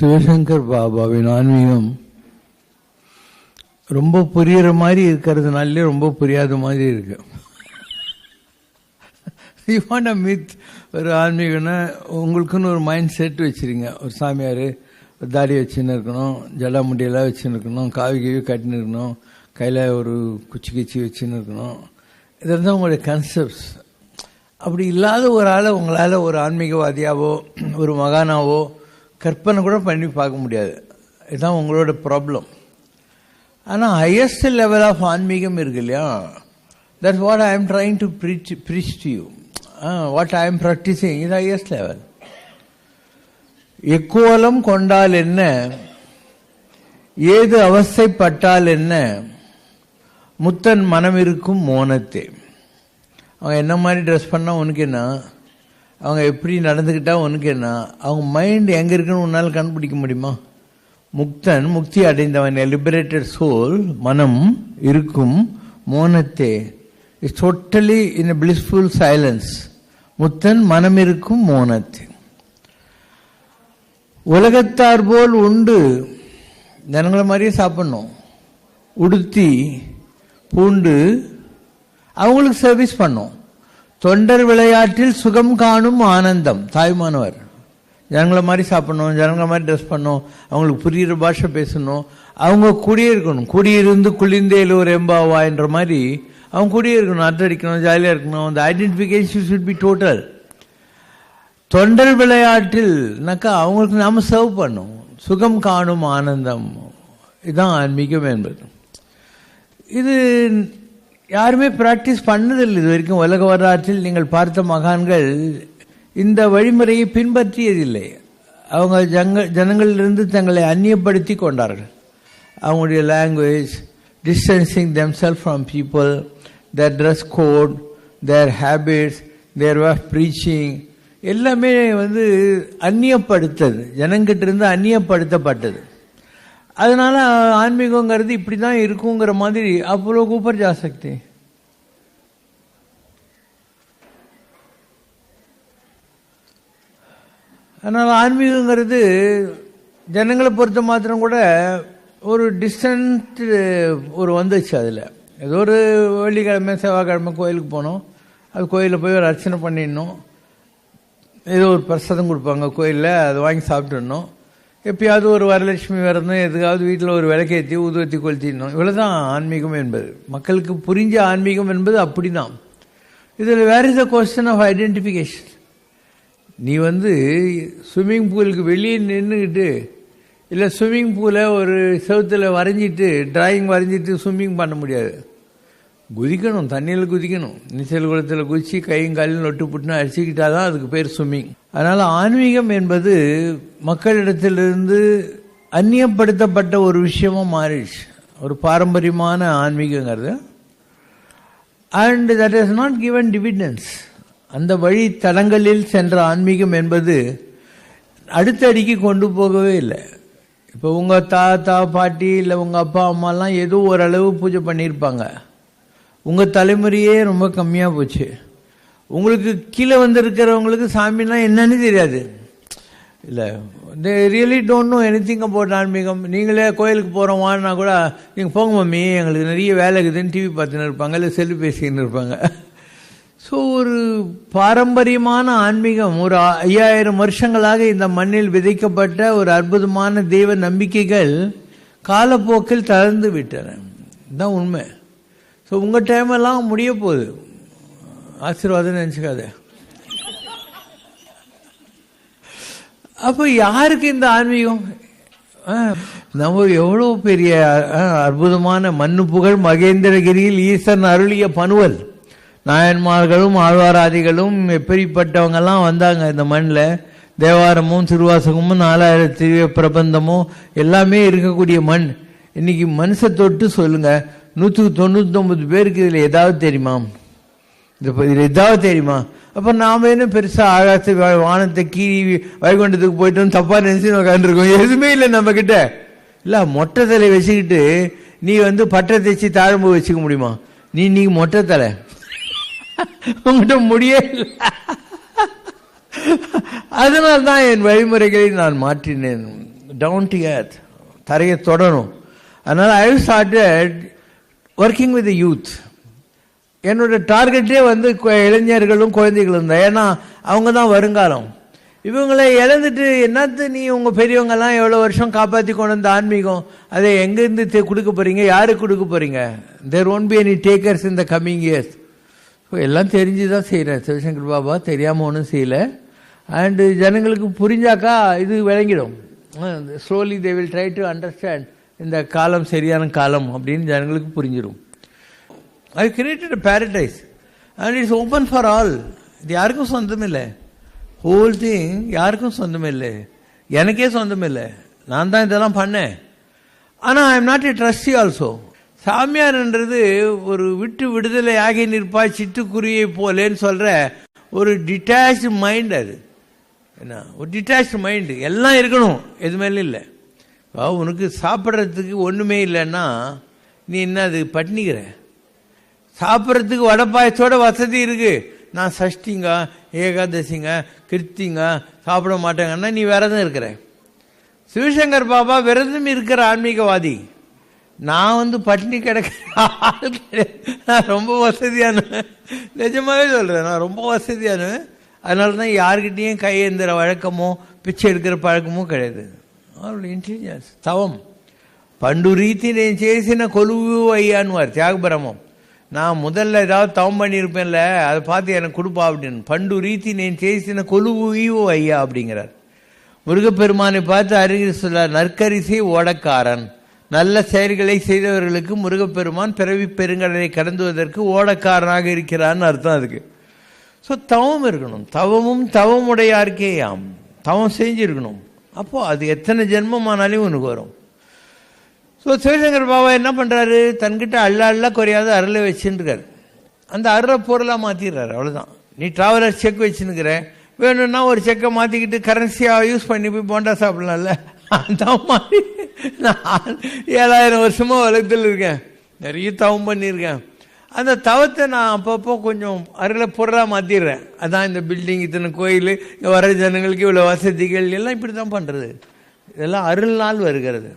சிவசங்கர் பாபாவின் ஆன்மீகம் ரொம்ப புரியுற மாதிரி இருக்கிறதுனாலே ரொம்ப புரியாத மாதிரி இருக்கு. இவான மித் ஒரு ஆன்மீகம்னா உங்களுக்குன்னு ஒரு மைண்ட் செட் வச்சிருங்க. ஒரு சாமியார் தாடி வச்சுன்னு இருக்கணும், ஜடா முடியெல்லாம் வச்சுன்னு இருக்கணும், காவி கீவி கட்டின்னு இருக்கணும், கையில் ஒரு குச்சி கிச்சி வச்சுன்னு இருக்கணும். இதெல்லாம் உங்களுடைய கன்செப்ட்ஸ். அப்படி இல்லாத ஒரு ஆளை உங்களால் ஒரு ஆன்மீகவாதியாவோ ஒரு மகானாவோ கற்பனை கூட பண்ணி பார்க்க முடியாது. இதுதான் உங்களோட ப்ராப்ளம். ஆனால் ஹையஸ்ட் லெவல் ஆஃப் ஆன்மீகம் இருக்கு இல்லையா, that's what I am trying to preach to you. What I am practising is highest level. எக்கோலம் கொண்டால் என்ன, ஏது அவஸ்தைப்பட்டால் என்ன, முத்தன் மனம் இருக்கும் மோனத்தே. அவங்க என்ன மாதிரி ட்ரெஸ் பண்ணால் உனக்கு என்ன, அவங்க எப்படி நடந்துக்கிட்டா உனக்கு என்ன, அவங்க மைண்ட் எங்கே இருக்குன்னு உன்னால் கண்டுபிடிக்க முடியுமா? முக்தன், முக்தி அடைந்தவன், லிபரேட்டட் சோல், மனம் இருக்கும் மோனத்தே, is totally in blissful silence. முத்தன் மனம் இருக்கும் மோனத்தே. உலகத்தார் போல் உண்டு, ஜனங்களை மாதிரியே சாப்பிடணும், உடுத்தி பூண்டு அவங்களுக்கு சர்வீஸ் பண்ணும். தொண்டர் விளையாட்டில் சுகம் காணும் ஆனந்தம். தாய்மானவர் ஜனங்களை மாதிரி சாப்பிடணும், ஜனங்களை மாதிரி ட்ரெஸ் பண்ணணும், அவங்களுக்கு புரிகிற பாஷை பேசணும், அவங்க கூடியே இருக்கணும். குடியிருந்து குளிர்ந்தேல் ஒரு எம்பாவான்ற மாதிரி அவங்க கூடியே இருக்கணும், அட்டடிக்கணும், ஜாலியாக இருக்கணும். அந்த ஐடென்டிஃபிகேஷன் ஷுட் பி டோட்டல். தொண்டர் விளையாட்டில்னாக்கா அவங்களுக்கு நாம் சர்வ் பண்ணும். சுகம் காணும் ஆனந்தம், இதுதான் ஆன்மீகம் என்பது. இது யாருமே பிராக்டிஸ் பண்ணதில்லை இது வரைக்கும். உலக வரலாற்றில் நீங்கள் பார்த்த மகான்கள் இந்த வழிமுறையை பின்பற்றியதில்லை. அவங்க ஜனங்களிலிருந்து தங்களை அந்நியப்படுத்தி கொண்டார்கள். அவங்களுடைய language, distancing themselves from people, their dress code, their habits, their way of preaching எல்லாமே அந்நியப்படுத்தது, ஜனங்கிட்ட இருந்து அந்நியப்படுத்தப்பட்டது. அதனால ஆன்மீகங்கிறது இப்படி தான் இருக்குங்கிற மாதிரி அப்போ ஊப்பர் ஜா சக்தி. அதனால் ஆன்மீகங்கிறது ஜனங்களை பொறுத்த மாத்திரம் கூட ஒரு டிஸ்டன்ட் ஒரு வந்துச்சு. அதில் ஏதோ ஒரு வெள்ளிக்கிழமை செவ்வாய்க்கிழமை கோயிலுக்கு போனோம், அது கோயிலில் போய் ஒரு அர்ச்சனை பண்ணிடணும், ஏதோ ஒரு பிரசாதம் கொடுப்பாங்க கோயிலில், அதை வாங்கி சாப்பிட்டுடணும். எப்பயாவது ஒரு வரலட்சுமி வரணும், எதுக்காவது வீட்டில் ஒரு விளக்கேற்றி ஊதுவத்தி கொளுத்திடணும். இவ்வளோதான் ஆன்மீகம் என்பது. மக்களுக்கு புரிஞ்ச ஆன்மீகம் என்பது அப்படி தான். இதில் where is the question of identification. நீ ஸ்விம்மிங் பூலுக்கு வெளியே நின்றுக்கிட்டு, இல்லை ஸ்விம்மிங் பூலை ஒரு செவத்தில் வரைஞ்சிட்டு டிராயிங் வரைஞ்சிட்டு ஸ்விம்மிங் பண்ண முடியாது. குதிக்கணும், தண்ணியில் குதிக்கணும், நீச்சல் குளத்தில் குதிச்சு கையும் காலையும் நொட்டு புட்டுன்னு அடிச்சுக்கிட்டா தான் அதுக்கு பேர் ஸ்விம்மிங். அதனால் ஆன்மீகம் என்பது மக்களிடத்திலிருந்து அந்நியப்படுத்தப்பட்ட ஒரு விஷயமா மாறிடுச்சு, ஒரு பாரம்பரியமான ஆன்மீகங்கிறது. And that is not given dividends. அந்த வழி தடங்களில் சென்ற ஆன்மீகம் என்பது அடுத்த அடிக்கு கொண்டு போகவே இல்லை. இப்போ உங்கள் தாத்தா பாட்டி இல்லை உங்கள் அப்பா அம்மாலாம் ஏதோ ஓரளவு பூஜை பண்ணியிருப்பாங்க. உங்கள் தலைமுறையே ரொம்ப கம்மியாக போச்சு. உங்களுக்கு கீழே வந்திருக்கிறவங்களுக்கு சாமின்னா என்னன்னு தெரியாது. இல்லை, they really don't know anything about ஆன்மீகம். நீங்களே கோயிலுக்கு போகிறோம் வான்னா கூட, நீங்கள் போங்க மம்மி எங்களுக்கு நிறைய வேலை இருக்குதுன்னு டிவி பார்த்துன்னு இருப்பாங்க, இல்லை செல்லு பேசிக்கின்னு இருப்பாங்க. ஸோ ஒரு பாரம்பரியமான ஆன்மீகம், ஒரு 5000 வருஷங்களாக இந்த மண்ணில் விதைக்கப்பட்ட ஒரு அற்புதமான தெய்வ நம்பிக்கைகள் காலப்போக்கில் தளர்ந்து விட்டன. இதுதான் உண்மை. ஸோ உங்கள் டைமெல்லாம் முடிய போகுது, ஆசீர்வாதம் நினச்சிக்காத. அப்போ யாருக்கு இந்த ஆன்மீகம்? நம்ம எவ்வளோ பெரிய அற்புதமான மண்ணு புகழ் மகேந்திரகிரியில் ஈசன் அருளிய பனுவல். நாயன்மார்களும் ஆழ்வாராதிகளும் எப்படிப்பட்டவங்கெல்லாம் வந்தாங்க இந்த மண்ணில். தேவாரமும் திருவாசகமும் 4000 திவ்ய பிரபந்தமும் எல்லாமே இருக்கக்கூடிய மண். இன்னைக்கு மனுஷ தொட்டு சொல்லுங்க, 199 பேருக்கு இதில் ஏதாவது தெரியுமா? இதில் ஏதாவது தெரியுமா? அப்போ நாம் என்ன பெருசாக ஆகாச வானத்தை கீழி வைகுண்டத்துக்கு போயிட்டு தப்பாக நினைச்சு உட்காந்துருக்கோம். எதுவுமே இல்லை நம்ம கிட்ட. இல்லை, மொட்டை தலை வச்சுக்கிட்டு நீ பட்டை தைச்சி தாழம்பு வச்சுக்க முடியுமா? நீ மொட்டை தலை, உங்கள்கிட்ட முடியே இல்லை. அதனால்தான் என் வழிமுறைகளை நான் மாற்றினேன். டவுன் டு எர்த், தரையை தொடரும். அதனால் I started working with youth. என்னோட டார்கெட்டே வந்து இளைஞர்களும் குழந்தைகளும் தான். ஏன்னா அவங்க தான் வருங்காலம். இவங்களை இழந்துட்டு என்னத்து நீ உங்கள் பெரியவங்கெல்லாம் எவ்வளோ வருஷம் காப்பாற்றி கொண்டு வந்த ஆன்மீகம், அதை எங்கேருந்து கொடுக்க போகிறீங்க, யாருக்கு கொடுக்க போகிறீங்க? There won't be any takers in the coming years. எல்லாம் தெரிஞ்சு தான் செய்கிறேன் சிவசங்கர் பாபா, தெரியாமல் ஒன்றும் செய்யலை. அண்டு ஜனங்களுக்கு புரிஞ்சாக்கா இது விளங்கிடும். Slowly they will try to understand இந்த காலம் சரியான காலம் அப்படின்னு ஜனங்களுக்கு புரிஞ்சிடும். I created a paradise and it's open for all. இது யாருக்கும் சொந்தம் இல்லை. ஹோல் திங் யாருக்கும் சொந்தம் இல்லை, எனக்கே சொந்தம் இல்லை. நான் தான் இதெல்லாம் பண்ணேன். ஆனால் I am not a trustee also. சாமியார்ன்றது ஒரு விட்டு விடுதலை ஆகி நிற்பாய் சிட்டுக்குருவியை போலேன்னு சொல்கிற ஒரு டிட்டாச்சு மைண்ட். அது என்ன, ஒரு டிட்டாச்சு மைண்டு. எல்லாம் இருக்கணும், எதுவுமே இல்லை. உனக்கு சாப்பிட்றதுக்கு ஒன்றுமே இல்லைன்னா நீ என்ன அது பட்டினிக்கிற? சாப்பிட்றதுக்கு வடப்பாயத்தோட வசதி இருக்கு, நான் சஷ்டிங்க ஏகாதசிங்க கிருத்திங்க சாப்பிட மாட்டேங்கன்னா நீ விரதம் இருக்கிற. சிவசங்கர் பாபா விரதம் இருக்கிற ஆன்மீகவாதி. நான் வந்து பட்டினி கிடக்க நான் ரொம்ப வசதியான, நிஜமாவே சொல்கிறேன், நான் ரொம்ப வசதியான. அதனால தான் யார்கிட்டையும் கையேந்திர வழக்கமோ பிச்சை எடுக்கிற பழக்கமோ கிடையாது. அவரோட இன்டெலிஜென்ஸ், தவம். పండు రీతి నేను చేసిన కొలువు అయ్యానువారు தியாகபிரமம். நான் முதல்ல ஏதாவது தவம் பண்ணியிருப்பேன்ல, அதை பார்த்து எனக்கு கொடுப்பா அப்படின்னு. பண்டு ரீதி నేను చేసిన కొలువు ஈவோ ஐயா அப்படிங்கிறார். முருகப்பெருமானை பார்த்து அறிஞர் சொல்லார், நற்கரிசி ஓடக்காரன். நல்ல செயல்களை செய்தவர்களுக்கு முருகப்பெருமான் பிறவி பெருங்கடலை கடந்துவதற்கு ஓடக்காரனாக இருக்கிறான்னு அர்த்தம் அதுக்கு. ஸோ தவம் இருக்கணும். தவமும் தவமுடையாருக்கே யாம். தவம் செஞ்சிருக்கணும். அப்போது அது எத்தனை ஜென்மமானாலும் உனக்கு வரும். ஸோ சிவசங்கர் பாபா என்ன பண்ணுறாரு, தன்கிட்ட அள்ள குறையாத அருளை வச்சுருக்காரு. அந்த அருளை பொருளாக மாற்றிடுறாரு. அவ்வளோதான். நீ ட்ராவலர் செக் வச்சுன்னுக்கிற, வேணும்னா ஒரு செக்கை மாற்றிக்கிட்டு கரன்சியாக யூஸ் பண்ணி போய் போண்டா சாப்பிடலாம்ல. அந்த மாதிரி நான் 7000 வருஷமாக உலகத்தில் இருக்கேன், நிறைய தவம் பண்ணியிருக்கேன். அந்த தவத்தை நான் அப்பப்போ கொஞ்சம் அருளை பொருளாக மாற்றிடுறேன். அதான் இந்த பில்டிங், இத்தனை கோயில், இங்கே வர ஜனங்களுக்கு இவ்வளோ வசதிகள் எல்லாம் இப்படி தான் பண்ணுறது. இதெல்லாம் அருள்னால் வருகிறது.